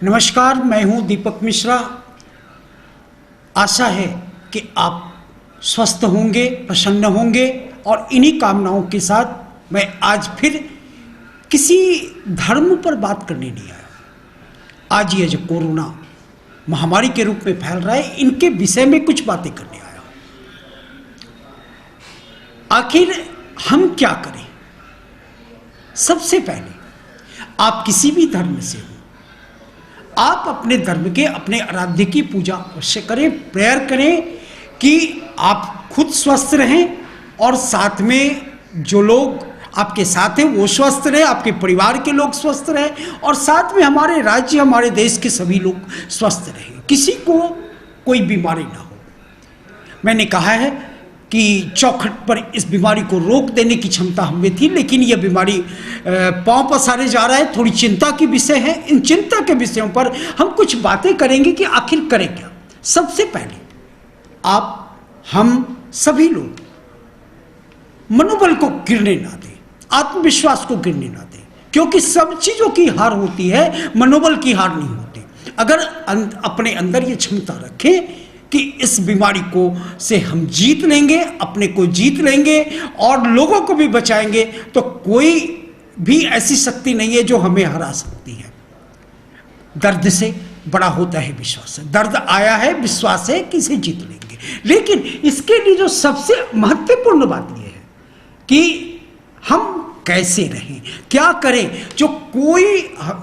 नमस्कार, मैं हूं दीपक मिश्रा। आशा है कि आप स्वस्थ होंगे, प्रसन्न होंगे और इन्हीं कामनाओं के साथ मैं आज फिर किसी धर्म पर बात करने नहीं आया। आज ये जो कोरोना महामारी के रूप में फैल रहा है, इनके विषय में कुछ बातें करने आया। आखिर हम क्या करें? सबसे पहले आप किसी भी धर्म से हो, आप अपने धर्म के, अपने आराध्य की पूजा अवश्य करें, प्रेयर करें कि आप खुद स्वस्थ रहें और साथ में जो लोग आपके साथ हैं वो स्वस्थ रहें, आपके परिवार के लोग स्वस्थ रहें और साथ में हमारे राज्य, हमारे देश के सभी लोग स्वस्थ रहें, किसी को कोई बीमारी ना हो। मैंने कहा है कि चौखट पर इस बीमारी को रोक देने की क्षमता हमें थी, लेकिन यह बीमारी पांव पसारे जा रहा है। थोड़ी चिंता की विषय है। इन चिंता के विषयों पर हम कुछ बातें करेंगे कि आखिर करें क्या। सबसे पहले हम सभी लोग मनोबल को गिरने ना दें, आत्मविश्वास को गिरने ना दें, क्योंकि सब चीज़ों की हार होती है, मनोबल की हार नहीं होती। अगर अपने अंदर ये क्षमता रखें कि इस बीमारी को से हम जीत लेंगे, अपने को जीत लेंगे और लोगों को भी बचाएंगे, तो कोई भी ऐसी शक्ति नहीं है जो हमें हरा सकती है। दर्द से बड़ा होता है विश्वास। दर्द आया है, विश्वास है कि इसे जीत लेंगे। लेकिन इसके लिए जो सबसे महत्वपूर्ण बात यह है कि हम कैसे रहें, क्या करें जो कोई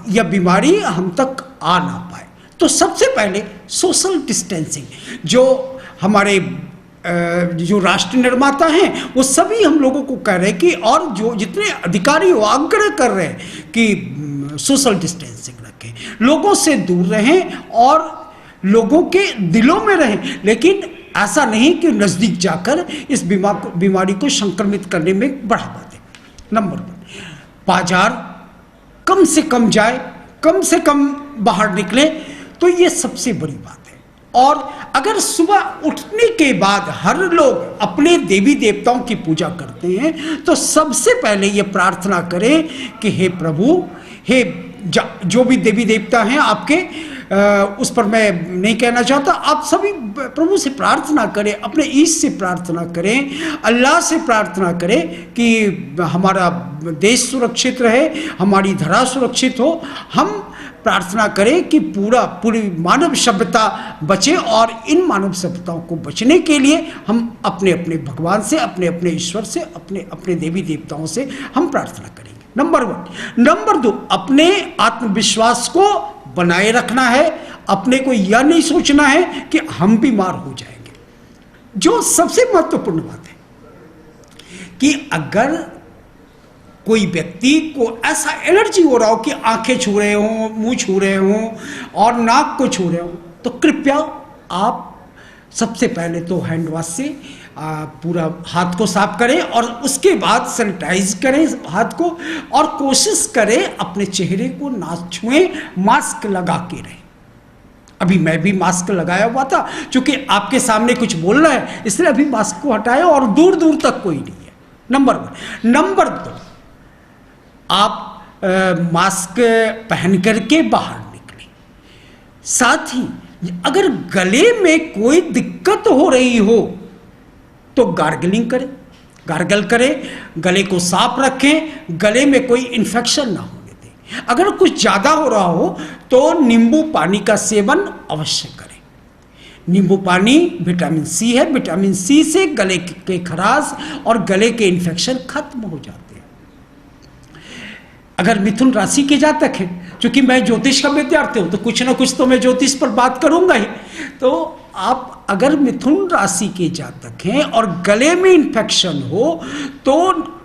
यह बीमारी हम तक आ ना पाए। तो सबसे पहले सोशल डिस्टेंसिंग, जो हमारे जो राष्ट्र निर्माता हैं वो सभी हम लोगों को कह रहे हैं कि, और जो जितने अधिकारी वो आग्रह कर रहे हैं कि सोशल डिस्टेंसिंग रखें, लोगों से दूर रहें और लोगों के दिलों में रहें, लेकिन ऐसा नहीं कि नज़दीक जाकर इस बीमारी को संक्रमित करने में बढ़ावा दें। नंबर 1, बाजार कम से कम जाए, कम से कम बाहर निकले, तो ये सबसे बड़ी बात है। और अगर सुबह उठने के बाद हर लोग अपने देवी देवताओं की पूजा करते हैं, तो सबसे पहले ये प्रार्थना करें कि हे प्रभु, हे जो भी देवी देवता हैं आपके, उस पर मैं नहीं कहना चाहता, आप सभी प्रभु से प्रार्थना करें, अपने ईश से प्रार्थना करें, अल्लाह से प्रार्थना करें कि हमारा देश सुरक्षित रहे, हमारी धरा सुरक्षित हो। हम प्रार्थना करें कि पूरी मानव सभ्यता बचे, और इन मानव सभ्यताओं को बचने के लिए हम अपने अपने भगवान से, अपने अपने ईश्वर से, अपने अपने देवी देवताओं से हम प्रार्थना करेंगे। नंबर 1। नंबर 2, अपने आत्मविश्वास को बनाए रखना है। अपने को यह नहीं सोचना है कि हम बीमार हो जाएंगे। जो सबसे महत्वपूर्ण बात है कि अगर कोई व्यक्ति को ऐसा एलर्जी हो रहा हो कि आंखें छू रहे हों, मुंह छू रहे हों और नाक को छू रहे हों, तो कृपया आप सबसे पहले तो हैंड वॉश से पूरा हाथ को साफ करें और उसके बाद सैनिटाइज करें हाथ को, और कोशिश करें अपने चेहरे को ना छुएं, मास्क लगा के रहें। अभी मैं भी मास्क लगाया हुआ था, क्योंकि आपके सामने कुछ बोलना है, इसलिए अभी मास्क को हटाया और दूर दूर तक कोई नहीं है। नंबर 1। नंबर 2, आप मास्क पहन करके बाहर निकलें। साथ ही अगर गले में कोई दिक्कत हो रही हो तो गार्गलिंग करें, गार्गल करें, गले को साफ रखें, गले में कोई इन्फेक्शन ना होने दें। अगर कुछ ज़्यादा हो रहा हो तो नींबू पानी का सेवन अवश्य करें। नींबू पानी विटामिन सी है, विटामिन सी से गले के खराश और गले के इन्फेक्शन खत्म हो जाते हैं। अगर मिथुन राशि के जातक हैं, क्योंकि मैं ज्योतिष का विद्यार्थी हूं तो कुछ ना कुछ तो मैं ज्योतिष पर बात करूंगा ही, तो आप अगर मिथुन राशि के जातक हैं और गले में इन्फेक्शन हो तो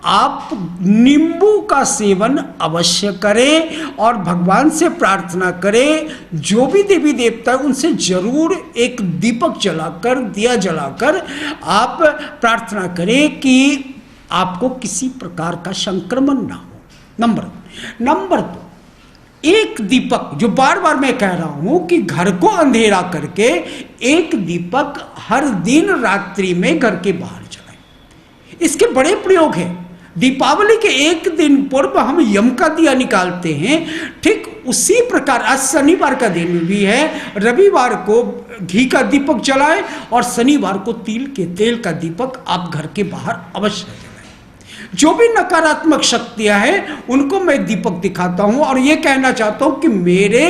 आप नींबू का सेवन अवश्य करें और भगवान से प्रार्थना करें। जो भी देवी देवता है उनसे जरूर एक दीपक जलाकर, दिया जलाकर आप प्रार्थना करें कि आपको किसी प्रकार का संक्रमण ना हो। नंबर 2, एक दीपक, जो बार बार मैं कह रहा हूं कि घर को अंधेरा करके एक दीपक हर दिन रात्रि में घर के बाहर जलाएं। इसके बड़े प्रयोग हैं। दीपावली के एक दिन पूर्व हम यम का दिया निकालते हैं, ठीक उसी प्रकार आज शनिवार का दिन भी है, रविवार को घी का दीपक जलाएं और शनिवार को तिल के तेल का दीपक आप घर के बाहर अवश्य जलाएं। जो भी नकारात्मक शक्तियां हैं उनको मैं दीपक दिखाता हूं और ये कहना चाहता हूं कि मेरे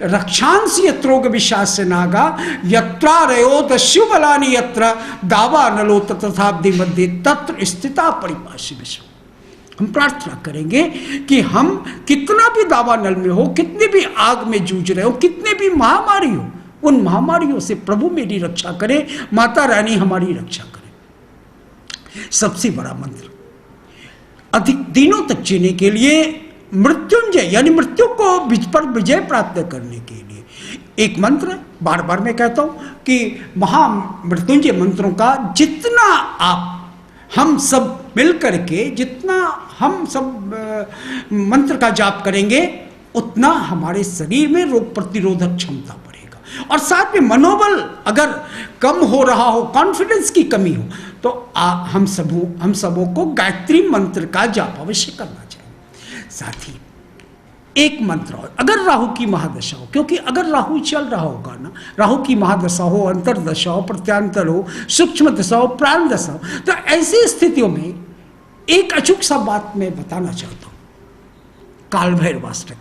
रक्षांश यत्रोग विशास नागा यत्रा रयो शिवबलानि यत्र दावा नलो तथाब्दि मध्य तत्र स्थिता परिपाशी विश्व। हम प्रार्थना करेंगे कि हम कितना भी दावा नल में हो, कितने भी आग में जूझ रहे हो, कितने भी महामारी हो, उन महामारियों से प्रभु मेरी रक्षा करे, माता रानी हमारी रक्षा करे। सबसे बड़ा मंत्र अधिक दिनों तक जीने के लिए, मृत्युंजय यानी मृत्यु को पर विजय प्राप्त करने के लिए एक मंत्र बार बार मैं कहता हूं कि महामृत्युंजय मंत्रों का जितना आप हम सब मिलकर के जितना हम सब मंत्र का जाप करेंगे उतना हमारे शरीर में रोग प्रतिरोधक क्षमता बढ़ेगा। और साथ में मनोबल अगर कम हो रहा हो, कॉन्फिडेंस की कमी हो, तो हम सबों को गायत्री मंत्र का जाप अवश्य करना चाहिए। साथ ही एक मंत्र और, अगर राहु की महादशा हो, क्योंकि अगर राहु चल रहा होगा ना, राहु की महादशा हो, अंतरदशा हो, प्रत्यांतर हो, सूक्ष्म दशा हो, प्राण दशा हो, तो ऐसी स्थितियों में एक अचूक सा बात मैं बताना चाहता हूं। काल भैरवाष्टक,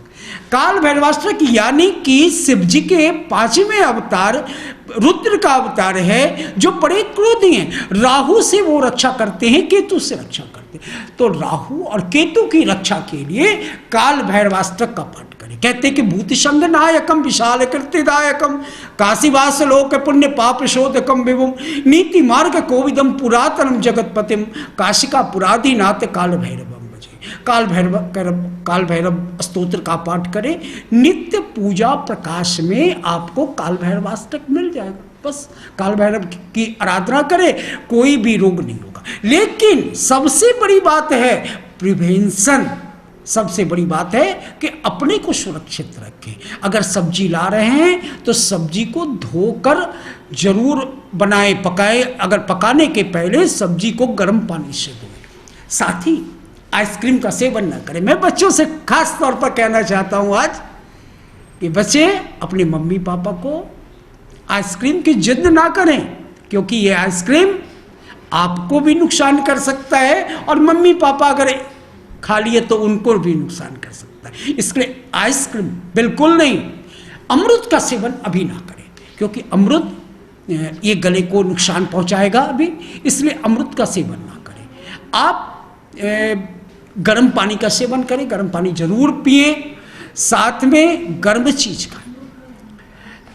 काल भैरवाष्टक यानी कि शिव जी के 5वें अवतार रुद्र का अवतार है, जो बड़े क्रोधी हैं। राहु से वो रक्षा करते हैं, केतु से रक्षा करते हैं। तो राहु और केतु की रक्षा के लिए काल भैरवाष्टक का पाठ करें। कहते हैं कि भूतिशंग नायकम विशाल कृतिदायकम काशीवास लोक पुण्य पाप शोधकम विभुम नीति मार्ग कोविदम पुरातनम जगतपतिम काशिका पुरादिनाथ काल भैरव। काल भैरव स्तोत्र का पाठ करें, नित्य पूजा प्रकाश में आपको काल भैरवाष्टक मिल जाएगा। बस काल भैरव की आराधना करें, कोई भी रोग नहीं होगा। लेकिन सबसे बड़ी बात है प्रिवेंशन, सबसे बड़ी बात है कि अपने को सुरक्षित रखें। अगर सब्जी ला रहे हैं तो सब्जी को धोकर जरूर बनाएं, पकाएं। अगर पकाने के पहले सब्जी को गर्म पानी से धोएं। साथ ही आइसक्रीम का सेवन न करें। मैं बच्चों से खास तौर पर कहना चाहता हूं आज कि बच्चे अपने मम्मी पापा को आइसक्रीम की जिद ना करें, क्योंकि ये आइसक्रीम आपको भी नुकसान कर सकता है और मम्मी पापा अगर खा लिए तो उनको भी नुकसान कर सकता है। इसलिए आइसक्रीम बिल्कुल नहीं। अमृत का सेवन अभी ना करें, क्योंकि अमृत ये गले को नुकसान पहुंचाएगा अभी, इसलिए अमृत का सेवन ना करें। आप गर्म पानी का सेवन करें, गर्म पानी जरूर पिए, साथ में गर्म चीज खाएं।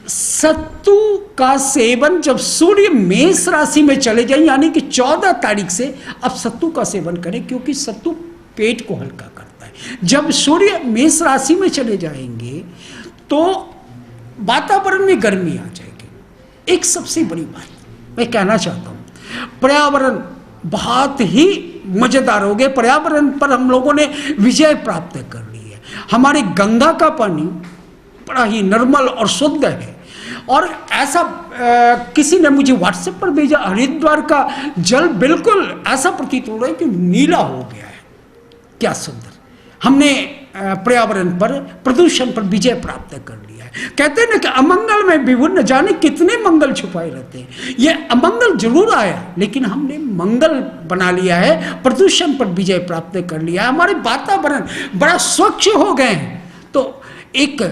सत्तू का सेवन जब सूर्य मेष राशि में चले जाए, यानी कि 14 तारीख से आप सत्तू का सेवन करें, क्योंकि सत्तू पेट को हल्का करता है। जब सूर्य मेष राशि में चले जाएंगे तो वातावरण में गर्मी आ जाएगी। एक सबसे बड़ी बात मैं कहना चाहता हूं, पर्यावरण बहुत ही मजेदार हो गए। पर्यावरण पर हम लोगों ने विजय प्राप्त कर ली है। हमारे गंगा का पानी बड़ा ही निर्मल और शुद्ध है, और ऐसा किसी ने मुझे व्हाट्सएप पर भेजा, हरिद्वार का जल बिल्कुल ऐसा प्रतीत हो रहा है कि नीला हो गया है। क्या सुंदर! हमने पर्यावरण पर, प्रदूषण पर विजय प्राप्त कर लिया है। कहते हैं ना कि अमंगल में विभुन, न जाने कितने मंगल छुपाए रहते हैं। ये अमंगल जरूर आया, लेकिन हमने मंगल बना लिया है, प्रदूषण पर विजय प्राप्त कर लिया है। हमारे वातावरण बड़ा स्वच्छ हो गए हैं, तो एक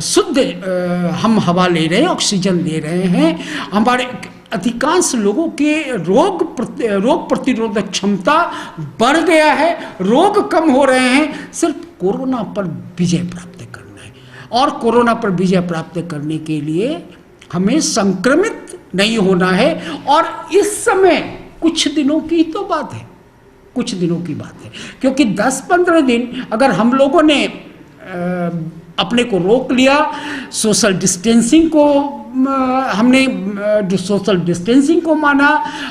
शुद्ध हम हवा ले रहे हैं, ऑक्सीजन ले रहे हैं। हमारे अधिकांश लोगों के रोग प्रतिरोधक क्षमता बढ़ गया है, रोग कम हो रहे हैं। सिर्फ कोरोना पर विजय प्राप्त करना है, और कोरोना पर विजय प्राप्त करने के लिए हमें संक्रमित नहीं होना है। और इस समय कुछ दिनों की तो बात है, कुछ दिनों की बात है, क्योंकि 10-15 दिन अगर हम लोगों ने अपने को रोक लिया, सोशल डिस्टेंसिंग को हमने सोशल डिस्टेंसिंग को माना,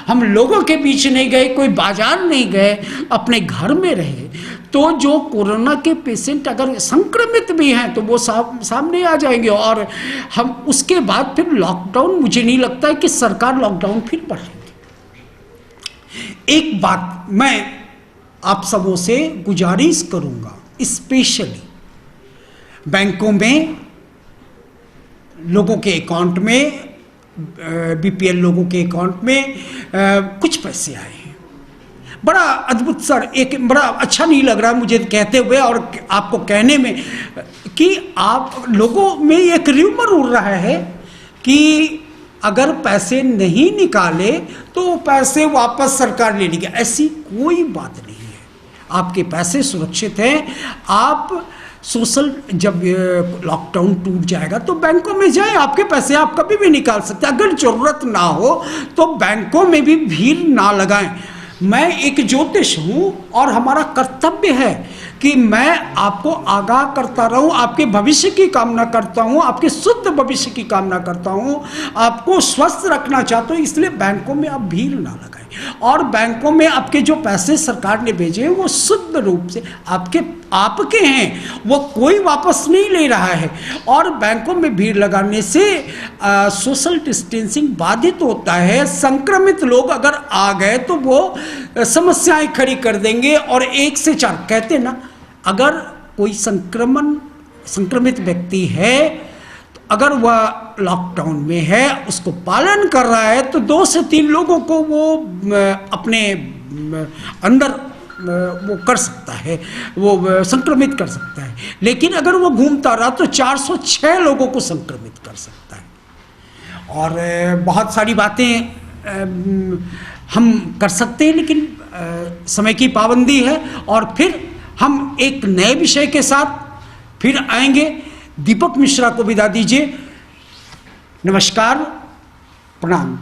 हम लोगों के बीच नहीं गए, कोई बाजार नहीं गए, अपने घर में रहे, तो जो कोरोना के पेशेंट अगर संक्रमित भी हैं तो वो सामने आ जाएंगे। और हम उसके बाद फिर लॉकडाउन, मुझे नहीं लगता है कि सरकार लॉकडाउन फिर बढ़ाएगी। एक बात मैं आप सबों से गुजारिश करूंगा, स्पेशली बैंकों में लोगों के अकाउंट में, बीपीएल लोगों के अकाउंट में कुछ पैसे आए हैं। बड़ा अद्भुत सर, एक बड़ा अच्छा नहीं लग रहा मुझे कहते हुए और आपको कहने में कि आप लोगों में एक र्यूमर उड़ रहा है कि अगर पैसे नहीं निकाले तो पैसे वापस सरकार ले लेगी। ऐसी कोई बात नहीं है, आपके पैसे सुरक्षित हैं। आप सोशल, जब लॉकडाउन टूट जाएगा तो बैंकों में जाए, आपके पैसे आप कभी भी निकाल सकते हैं। अगर जरूरत ना हो तो बैंकों में भी भीड़ ना लगाएं। मैं एक ज्योतिष हूं और हमारा कर्तव्य है कि मैं आपको आगाह करता रहूं, आपके भविष्य की कामना करता हूं, आपके शुद्ध भविष्य की कामना करता हूं, आपको स्वस्थ रखना चाहता हूं। इसलिए बैंकों में आप भीड़ ना लगाएं और बैंकों में आपके जो पैसे सरकार ने भेजे हैं वो शुद्ध रूप से आपके हैं, वो कोई वापस नहीं ले रहा है। और बैंकों में भीड़ लगाने से सोशल डिस्टेंसिंग बाधित होता है। संक्रमित लोग अगर आ गए तो वो समस्याएं खड़ी कर देंगे और 1 से 4 कहते ना, अगर कोई संक्रमित व्यक्ति है तो अगर वह लॉकडाउन में है, उसको पालन कर रहा है तो 2 से 3 लोगों को वो अपने अंदर वो कर सकता है, वो संक्रमित कर सकता है। लेकिन अगर वो घूमता रहा तो 406 लोगों को संक्रमित कर सकता है। और बहुत सारी बातें हम कर सकते हैं, लेकिन समय की पाबंदी है। और फिर हम एक नए विषय के साथ फिर आएंगे। दीपक मिश्रा को विदा दीजिए। नमस्कार, प्रणाम।